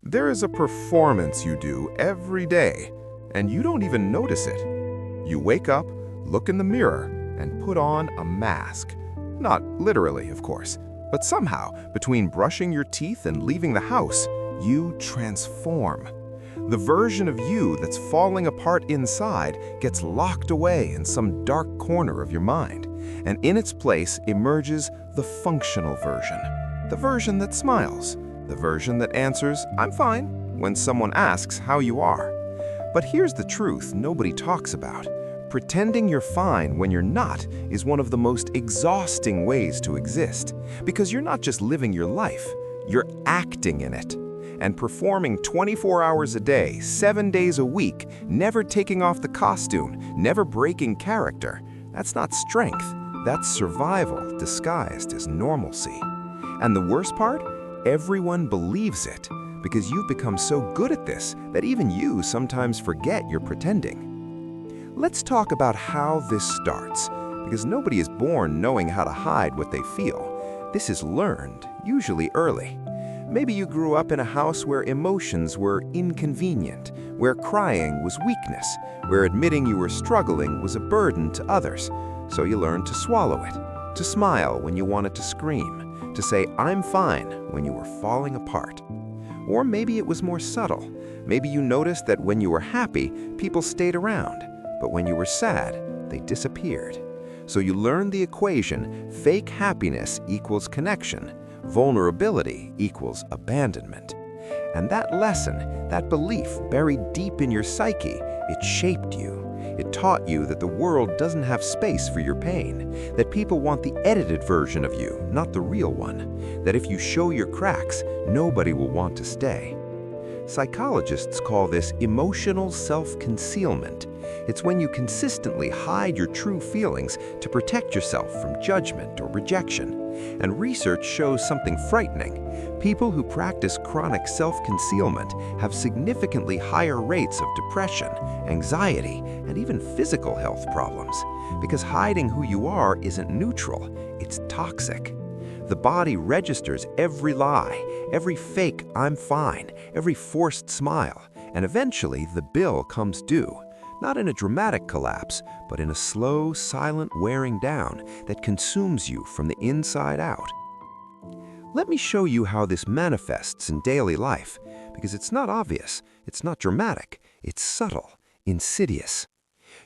There is a performance you do every day, and you don't even notice it. You wake up, look in the mirror, and put on a mask. Not literally, of course, but somehow, between brushing your teeth and leaving the house, you transform. The version of you that's falling apart inside gets locked away in some dark corner of your mind, and in its place emerges the functional version. The version that smiles, the version that answers, "I'm fine," when someone asks how you are. But here's the truth nobody talks about. Pretending you're fine when you're not is one of the most exhausting ways to exist, because you're not just living your life, you're acting in it. And performing 24 hours a day, 7 days a week, never taking off the costume, never breaking character, that's not strength, that's survival disguised as normalcy. And the worst part? Everyone believes it, because you've become so good at this that even you sometimes forget you're pretending. Let's talk about how this starts, because nobody is born knowing how to hide what they feel. This is learned, usually early. Maybe you grew up in a house where emotions were inconvenient, where crying was weakness, where admitting you were struggling was a burden to others. So you learned to swallow it, to smile when you wanted to scream, to say "I'm fine" when you were falling apart. Or maybe it was more subtle. Maybe you noticed that when you were happy, people stayed around, but when you were sad, they disappeared. So you learned the equation: fake happiness equals connection, vulnerability equals abandonment. And that lesson, that belief buried deep in your psyche, it shaped you. It taught you that the world doesn't have space for your pain, that people want the edited version of you, not the real one, that if you show your cracks, nobody will want to stay. Psychologists call this emotional self-concealment. It's when you consistently hide your true feelings to protect yourself from judgment or rejection. And research shows something frightening. People who practice chronic self-concealment have significantly higher rates of depression, anxiety, and even physical health problems. Because hiding who you are isn't neutral, it's toxic. The body registers every lie, every fake "I'm fine," every forced smile, and eventually the bill comes due. Not in a dramatic collapse, but in a slow, silent wearing down that consumes you from the inside out. Let me show you how this manifests in daily life, because it's not obvious, it's not dramatic, it's subtle, insidious.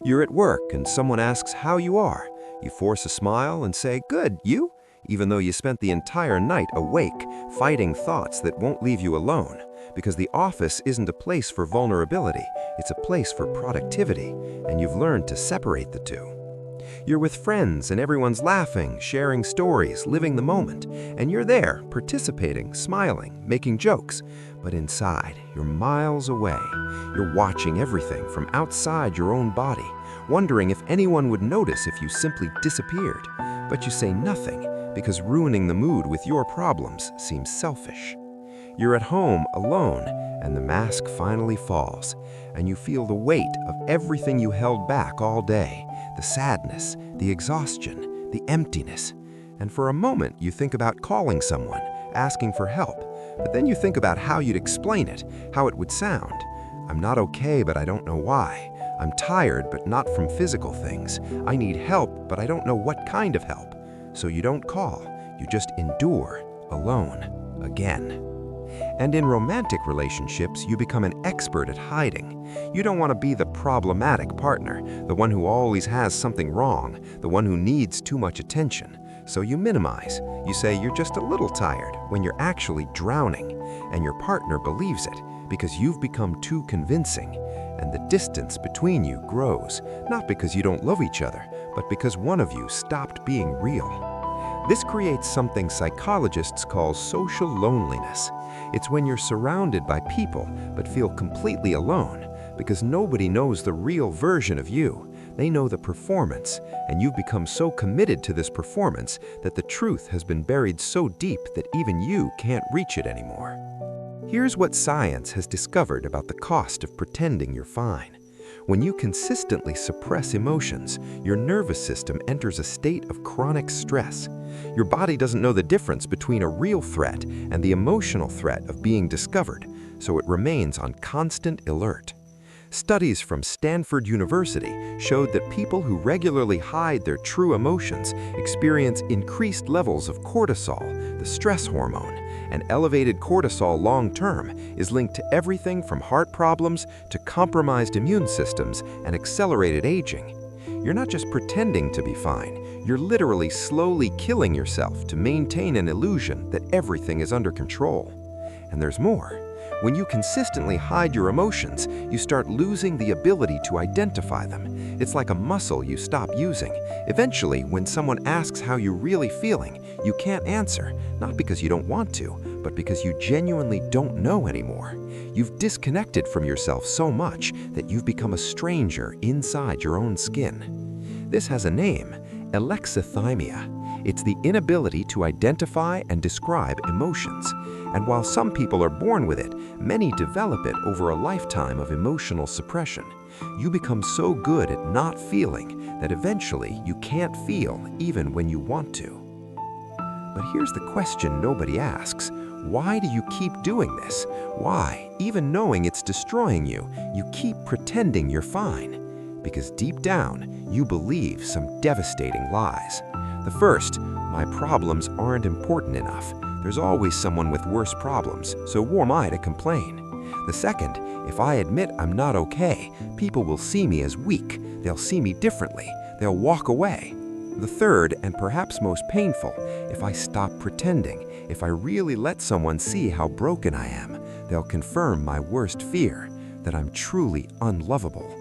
You're at work and someone asks how you are. You force a smile and say, "Good, you?" even though you spent the entire night awake, fighting thoughts that won't leave you alone. Because the office isn't a place for vulnerability, it's a place for productivity, and you've learned to separate the two. You're with friends and everyone's laughing, sharing stories, living the moment, and you're there, participating, smiling, making jokes. But inside, you're miles away. You're watching everything from outside your own body, wondering if anyone would notice if you simply disappeared. But you say nothing, because ruining the mood with your problems seems selfish. You're at home alone, and the mask finally falls, and you feel the weight of everything you held back all day, the sadness, the exhaustion, the emptiness. And for a moment, you think about calling someone, asking for help, but then you think about how you'd explain it, how it would sound. "I'm not okay, but I don't know why. I'm tired, but not from physical things. I need help, but I don't know what kind of help." So you don't call, you just endure, alone, again. And in romantic relationships, you become an expert at hiding. You don't want to be the problematic partner, the one who always has something wrong, the one who needs too much attention. So you minimize. You say you're just a little tired when you're actually drowning. And your partner believes it because you've become too convincing. And the distance between you grows, not because you don't love each other, but because one of you stopped being real. This creates something psychologists call social loneliness. It's when you're surrounded by people but feel completely alone because nobody knows the real version of you. They know the performance, and you've become so committed to this performance that the truth has been buried so deep that even you can't reach it anymore. Here's what science has discovered about the cost of pretending you're fine. When you consistently suppress emotions, your nervous system enters a state of chronic stress. Your body doesn't know the difference between a real threat and the emotional threat of being discovered, so it remains on constant alert. Studies from Stanford University showed that people who regularly hide their true emotions experience increased levels of cortisol, the stress hormone, and elevated cortisol long-term is linked to everything from heart problems to compromised immune systems and accelerated aging. You're not just pretending to be fine, you're literally slowly killing yourself to maintain an illusion that everything is under control. And there's more. When you consistently hide your emotions, you start losing the ability to identify them. It's like a muscle you stop using. Eventually, when someone asks how you're really feeling, you can't answer, not because you don't want to, but because you genuinely don't know anymore. You've disconnected from yourself so much that you've become a stranger inside your own skin. This has a name, alexithymia. It's the inability to identify and describe emotions. And while some people are born with it, many develop it over a lifetime of emotional suppression. You become so good at not feeling that eventually you can't feel even when you want to. But here's the question nobody asks. Why do you keep doing this? Why, even knowing it's destroying you, you keep pretending you're fine? Because deep down, you believe some devastating lies. The first, my problems aren't important enough. There's always someone with worse problems, so who am I to complain? The second, if I admit I'm not okay, people will see me as weak. They'll see me differently. They'll walk away. The third, and perhaps most painful, if I stop pretending, if I really let someone see how broken I am, they'll confirm my worst fear, that I'm truly unlovable.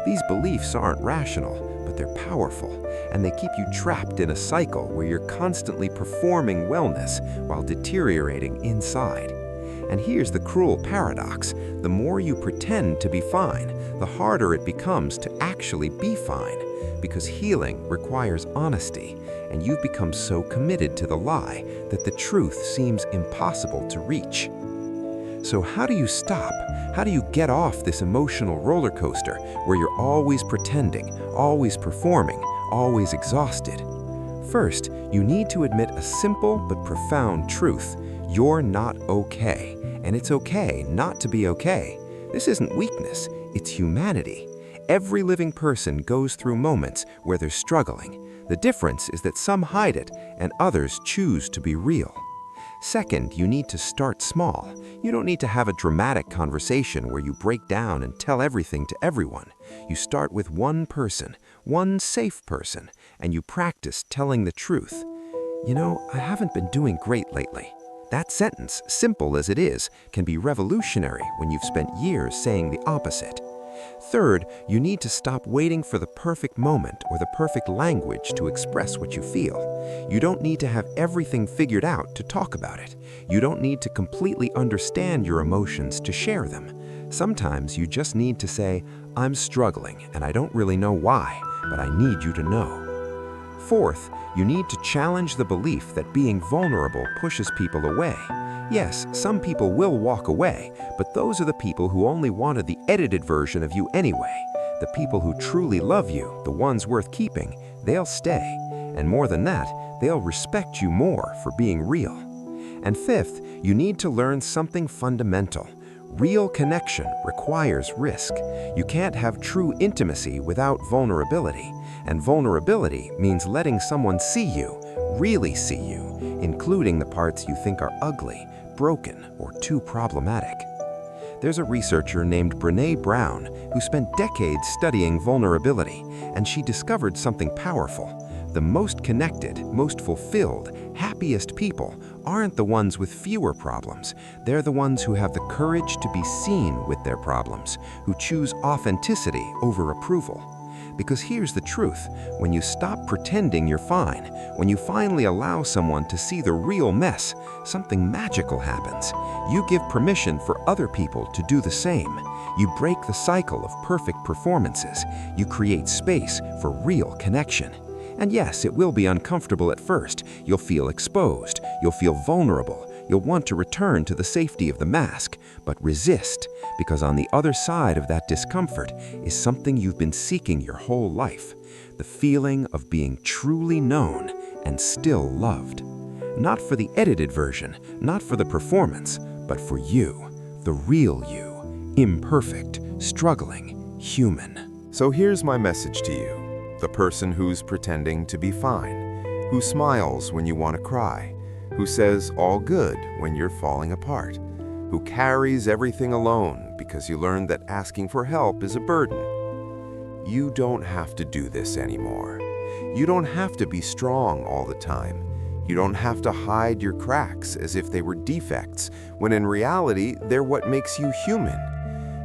These beliefs aren't rational, but they're powerful, and they keep you trapped in a cycle where you're constantly performing wellness while deteriorating inside. And here's the cruel paradox. The more you pretend to be fine, the harder it becomes to actually be fine, because healing requires honesty, and you've become so committed to the lie that the truth seems impossible to reach. So how do you stop? How do you get off this emotional roller coaster where you're always pretending, always performing, always exhausted? First, you need to admit a simple but profound truth. You're not okay, and it's okay not to be okay. This isn't weakness, it's humanity. Every living person goes through moments where they're struggling. The difference is that some hide it and others choose to be real. Second, you need to start small. You don't need to have a dramatic conversation where you break down and tell everything to everyone. You start with one person, one safe person, and you practice telling the truth. You know, I haven't been doing great lately. That sentence, simple as it is, can be revolutionary when you've spent years saying the opposite. Third, you need to stop waiting for the perfect moment or the perfect language to express what you feel. You don't need to have everything figured out to talk about it. You don't need to completely understand your emotions to share them. Sometimes you just need to say, I'm struggling and I don't really know why, but I need you to know. Fourth, you need to challenge the belief that being vulnerable pushes people away. Yes, some people will walk away, but those are the people who only wanted the edited version of you anyway. The people who truly love you, the ones worth keeping, they'll stay. And more than that, they'll respect you more for being real. And fifth, you need to learn something fundamental. Real connection requires risk. You can't have true intimacy without vulnerability. And vulnerability means letting someone see you, really see you, including the parts you think are ugly, broken, or too problematic. There's a researcher named Brené Brown who spent decades studying vulnerability, and she discovered something powerful. The most connected, most fulfilled, happiest people aren't the ones with fewer problems. They're the ones who have the courage to be seen with their problems, who choose authenticity over approval. Because here's the truth, when you stop pretending you're fine, when you finally allow someone to see the real mess, something magical happens. You give permission for other people to do the same. You break the cycle of perfect performances. You create space for real connection. And yes, it will be uncomfortable at first. You'll feel exposed. You'll feel vulnerable. You'll want to return to the safety of the mask, but resist, because on the other side of that discomfort is something you've been seeking your whole life, the feeling of being truly known and still loved. Not for the edited version, not for the performance, but for you, The real you, imperfect, struggling, human. So here's my message to you, the person who's pretending to be fine, who smiles when you want to cry, who says all good when you're falling apart, who carries everything alone because you learned that asking for help is a burden. You don't have to do this anymore. You don't have to be strong all the time. You don't have to hide your cracks as if they were defects, when in reality, they're what makes you human.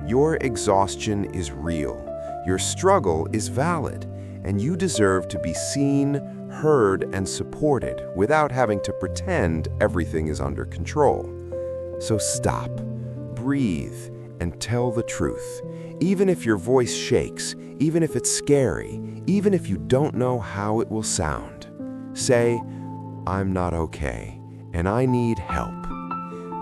Your exhaustion is real. Your struggle is valid, and you deserve to be seen, heard, and supported without having to pretend everything is under control. So stop, breathe, and tell the truth. Even if your voice shakes, even if it's scary, even if you don't know how it will sound. Say, "I'm not okay, and I need help."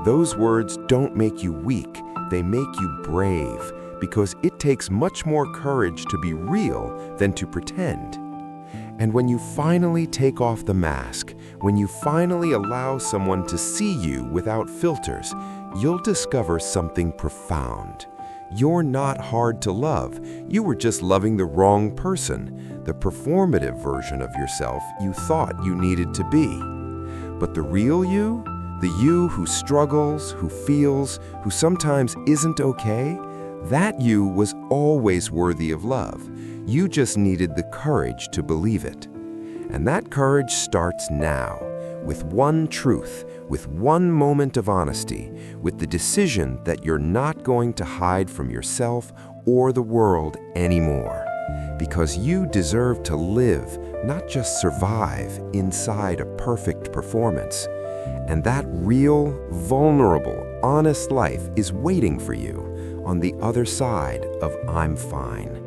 Those words don't make you weak, they make you brave, because it takes much more courage to be real than to pretend. And when you finally take off the mask, when you finally allow someone to see you without filters, you'll discover something profound. You're not hard to love. You were just loving the wrong person, the performative version of yourself you thought you needed to be. But the real you, the you who struggles, who feels, who sometimes isn't okay, that you was always worthy of love. You just needed the courage to believe it. And that courage starts now, with one truth, with one moment of honesty, with the decision that you're not going to hide from yourself or the world anymore. Because you deserve to live, not just survive, inside a perfect performance. And that real, vulnerable, honest life is waiting for you on the other side of "I'm fine."